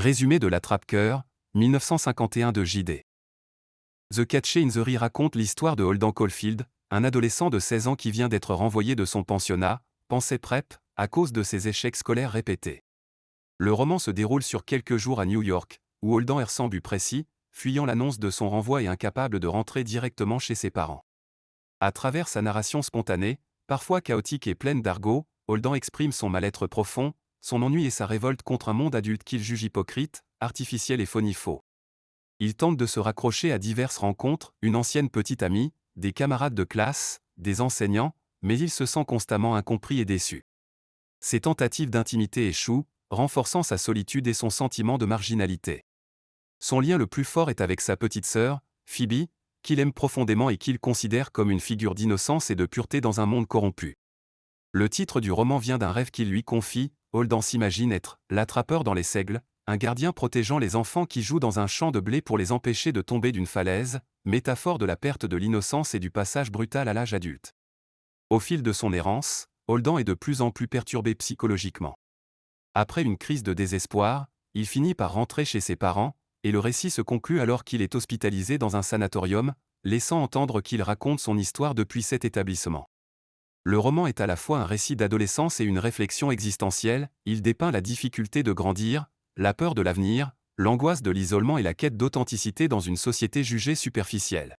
Résumé de l'attrape-cœur, 1951 de J.D. The Catcher in the Rye raconte l'histoire de Holden Caulfield, un adolescent de 16 ans qui vient d'être renvoyé de son pensionnat, pensée prep, à cause de ses échecs scolaires répétés. Le roman se déroule sur quelques jours à New York, où Holden erre sans but précis, fuyant l'annonce de son renvoi et incapable de rentrer directement chez ses parents. À travers sa narration spontanée, parfois chaotique et pleine d'argot, Holden exprime son mal-être profond, son ennui et sa révolte contre un monde adulte qu'il juge hypocrite, artificiel et phonifaux. Il tente de se raccrocher à diverses rencontres, une ancienne petite amie, des camarades de classe, des enseignants, mais il se sent constamment incompris et déçu. Ses tentatives d'intimité échouent, renforçant sa solitude et son sentiment de marginalité. Son lien le plus fort est avec sa petite sœur, Phoebe, qu'il aime profondément et qu'il considère comme une figure d'innocence et de pureté dans un monde corrompu. Le titre du roman vient d'un rêve qu'il lui confie. Holden s'imagine être l'attrapeur dans les seigles, un gardien protégeant les enfants qui jouent dans un champ de blé pour les empêcher de tomber d'une falaise, métaphore de la perte de l'innocence et du passage brutal à l'âge adulte. Au fil de son errance, Holden est de plus en plus perturbé psychologiquement. Après une crise de désespoir, il finit par rentrer chez ses parents, et le récit se conclut alors qu'il est hospitalisé dans un sanatorium, laissant entendre qu'il raconte son histoire depuis cet établissement. Le roman est à la fois un récit d'adolescence et une réflexion existentielle, il dépeint la difficulté de grandir, la peur de l'avenir, l'angoisse de l'isolement et la quête d'authenticité dans une société jugée superficielle.